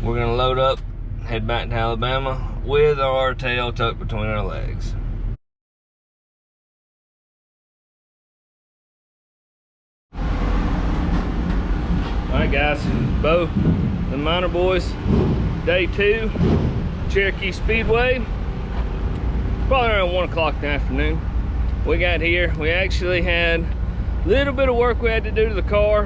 we're gonna load up, head back to Alabama with our tail tucked between our legs. Alright guys, Bo, the minor boys, day 2, Cherokee Speedway. Probably around 1 o'clock in the afternoon. We got here, we actually had a little bit of work we had to do to the car.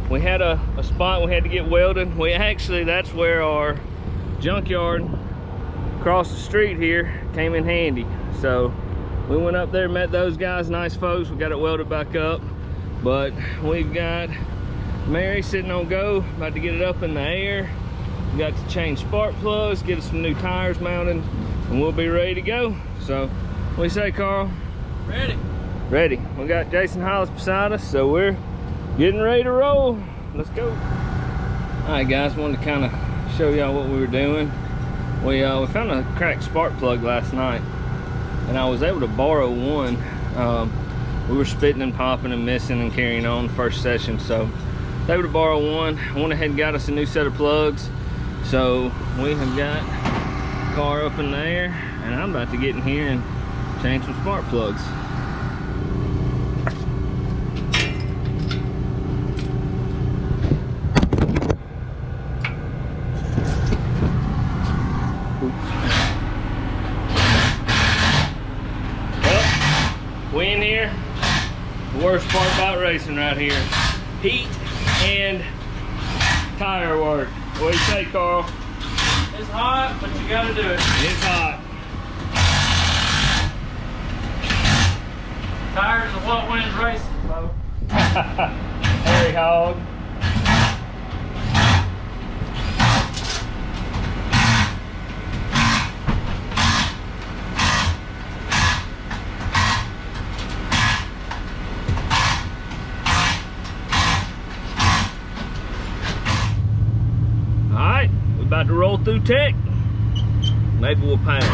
We had a spot we had to get welded. That's where our junkyard across the street here came in handy. So we went up there, met those guys, nice folks. We got it welded back up. But we've got Mary sitting on go, about to get it up in the air. We got to change spark plugs, get us some new tires mounted, and we'll be ready to go. So what do you say, Carl? Ready. Ready. We got Jason Hollis beside us, so we're getting ready to roll. Let's go. All right guys, wanted to kind of show y'all what we were doing. We found a cracked spark plug last night, and I was able to borrow one. We were spitting and popping and missing and carrying on the first session, so I was able to borrow one. I went ahead and got us a new set of plugs. So we have got the car up in the air, and I'm about to get in here and change some spark plugs. Well, we in here. The worst part about racing right here, heat and tire work. What do you say, Carl? It's hot, but you gotta do it. It's hot. Tires are what wins racing, Bo. Harry hog. About to roll through tech. Maybe we'll pass.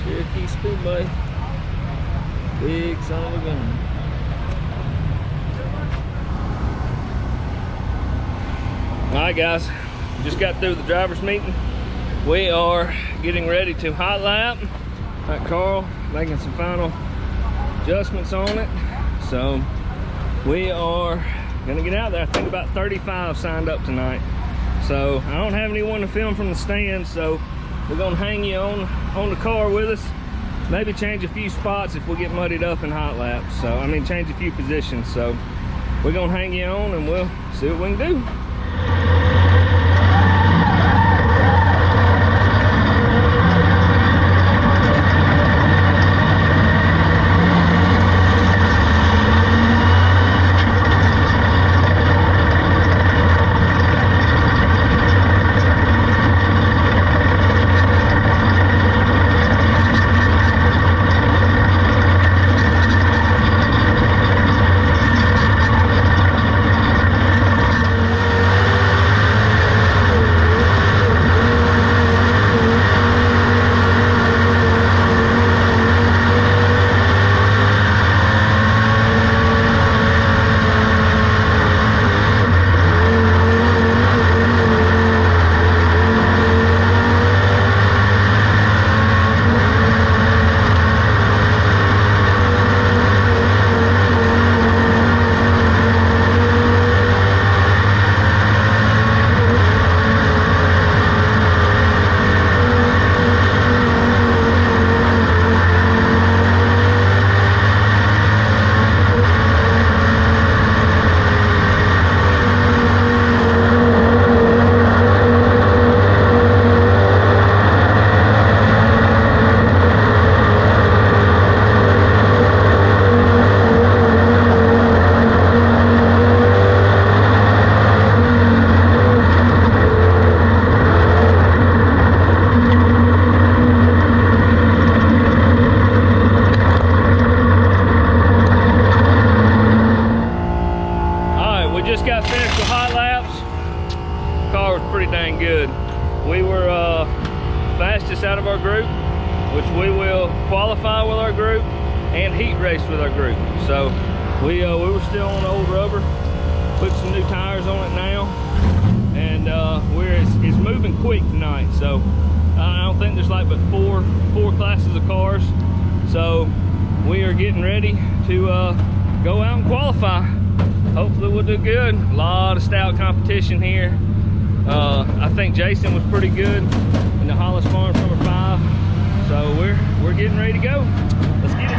Cherokee Speedway. Big son of a gun. Alright guys, just got through the driver's meeting. We are getting ready to hot lap. Alright, Carl making some final adjustments on it. So we are gonna get out there. I think about 35 signed up tonight. So I don't have anyone to film from the stand, so we're gonna hang you on the car with us. Maybe change a few spots if we get muddied up in hot laps. So I mean, change a few positions. So we're gonna hang you on and we'll see what we can do. of our group, which we will qualify with our group and heat race with our group. So we were still on old rubber, put some new tires on it now, and it's moving quick tonight. So I don't think there's like but four classes of cars. So we are getting ready to go out and qualify. Hopefully we'll do good. A lot of stout competition here. I think Jason was pretty good in the Hollis Farms number 5. So we're getting ready to go. Let's get it.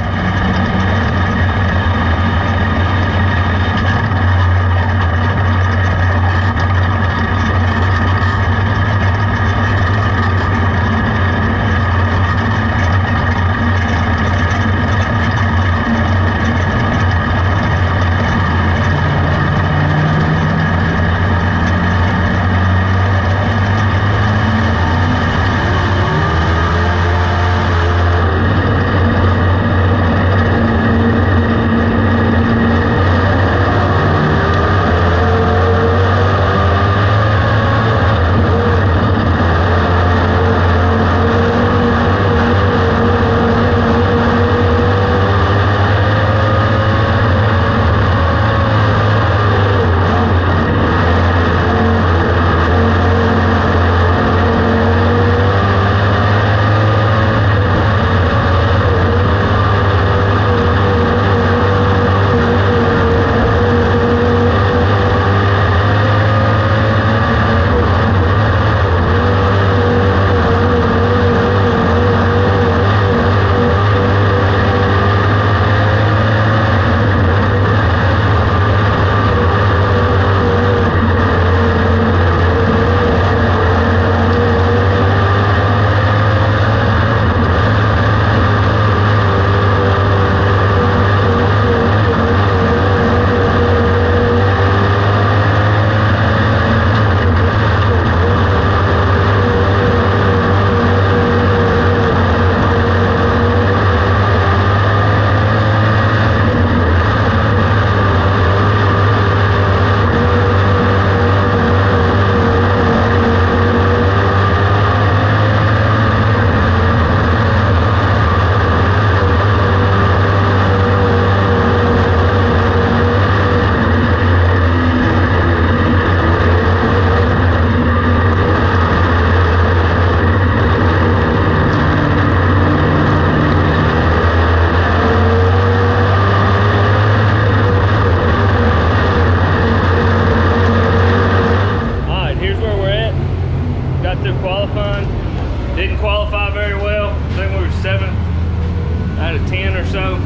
Didn't qualify very well. I think we were 7th out of 10 or so.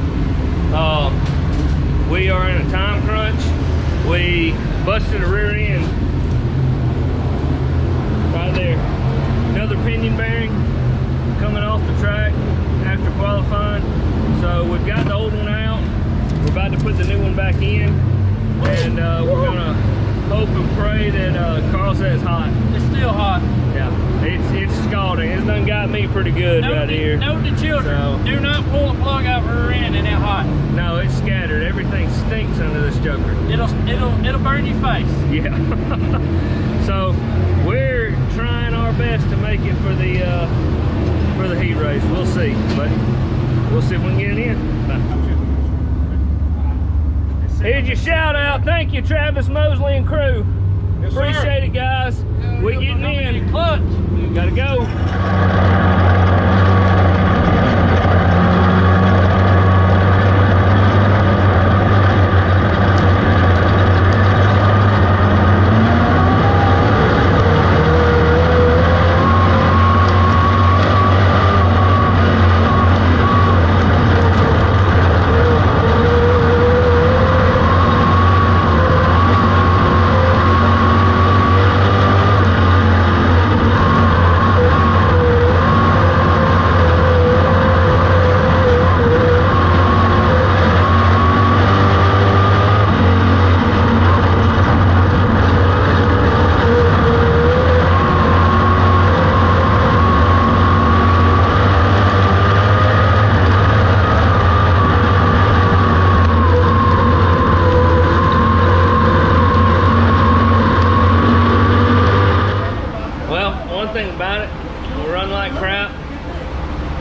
We are in a time crunch. We busted a rear end right there. Another pinion bearing coming off the track after qualifying. So we've got the old one out. We're about to put the new one back in, and we're gonna hope and pray that Carl says it's hot. It's still hot. Yeah, it's scalding. It's done got me pretty good right here. Note to children, So, do not pull the plug out of her end and it's hot. no, it's scattered. Everything stinks under this joker. It'll burn your face. Yeah. So we're trying our best to make it for the heat race. We'll see, but we'll see if we can get it in. Here's your shout out. Thank you, Travis Mosley and crew. Yes, Appreciate it, guys. We getting in. Clutch. Gotta go.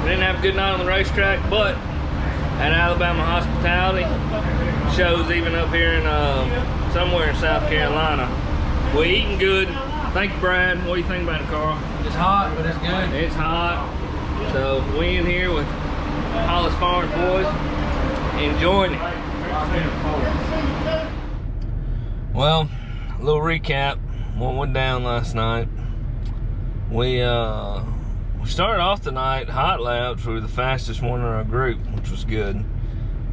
We didn't have a good night on the racetrack, but at Alabama Hospitality, shows even up here in somewhere in South Carolina. We eating good. Thank you, Brad. What do you think about it, Carl? It's hot, but it's good. It's hot. So we in here with Hollis Farms boys, enjoying it. Well, a little recap. What went down last night? We started off the night hot laps. We were the fastest one in our group, which was good.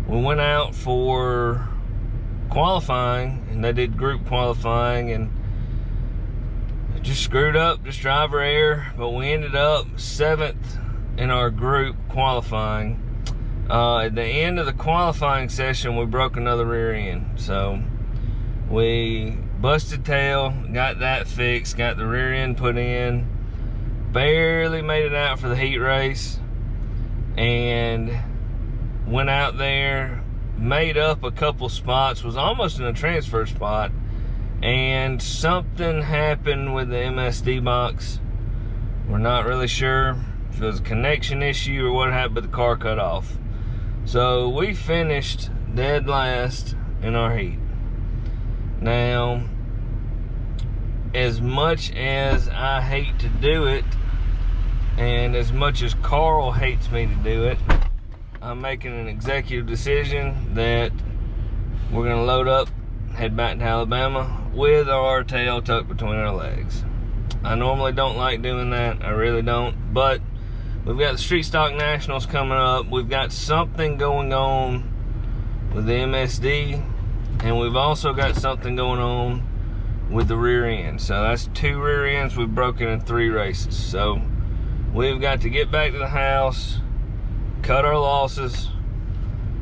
We went out for qualifying, and they did group qualifying, and just screwed up, just driver error, but we ended up 7th in our group qualifying. At the end of the qualifying session, we broke another rear end, so we busted tail, got that fixed, got the rear end put in, barely made it out for the heat race, and went out there, made up a couple spots, was almost in a transfer spot, and something happened with the MSD box. We're not really sure if it was a connection issue or what happened, but the car cut off. So we finished dead last in our heat. Now, as much as I hate to do it, and as much as Carl hates me to do it, I'm making an executive decision that we're gonna load up, head back to Alabama with our tail tucked between our legs. I normally don't like doing that, I really don't, but we've got the Street Stock Nationals coming up. We've got something going on with the MSD, and we've also got something going on with the rear end. So that's 2 rear ends we've broken in 3 races. So we've got to get back to the house, cut our losses,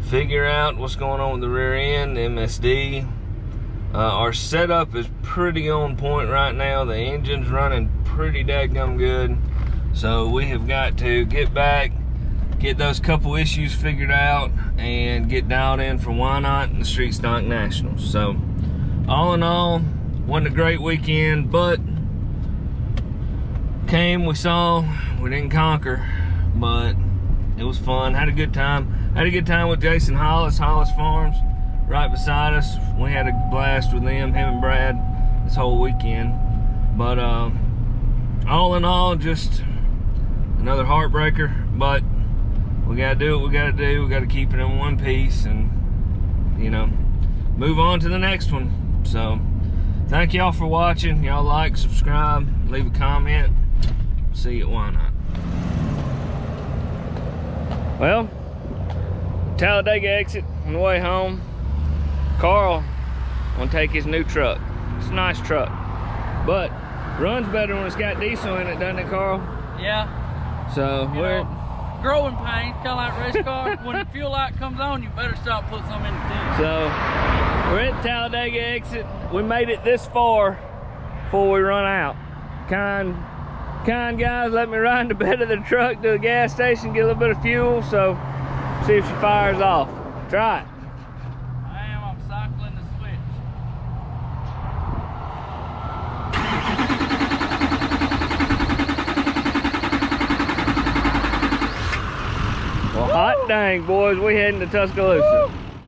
figure out what's going on with the rear end, the MSD. Our setup is pretty on point right now. The engine's running pretty dadgum good. So we have got to get back, get those couple issues figured out, and get dialed in for Why Not and the Street Stock Nationals. So all in all, wasn't a great weekend, but came, we saw, we didn't conquer, but it was fun. Had a good time. Had a good time with Jason Hollis, Hollis Farms, right beside us. We had a blast with them, him and Brad, this whole weekend. But all in all, just another heartbreaker, but we gotta do what we gotta do. We gotta keep it in one piece and, you know, move on to the next one. So thank y'all for watching. Y'all like, subscribe, leave a comment. See you at Why Not. Well, Talladega exit on the way home. Carl gonna take his new truck. It's a nice truck, but runs better when it's got diesel in it, doesn't it, Carl? Yeah. So we're growing pains, kind of like race car. When the fuel light comes on, you better stop putting some in the tank. So we're at Talladega exit. We made it this far before we run out. Kind guys let me ride in the bed of the truck to the gas station, get a little bit of fuel, so see if she fires off. Try it. I'm cycling the switch. Well, hot dang, boys, we heading to Tuscaloosa. Woo!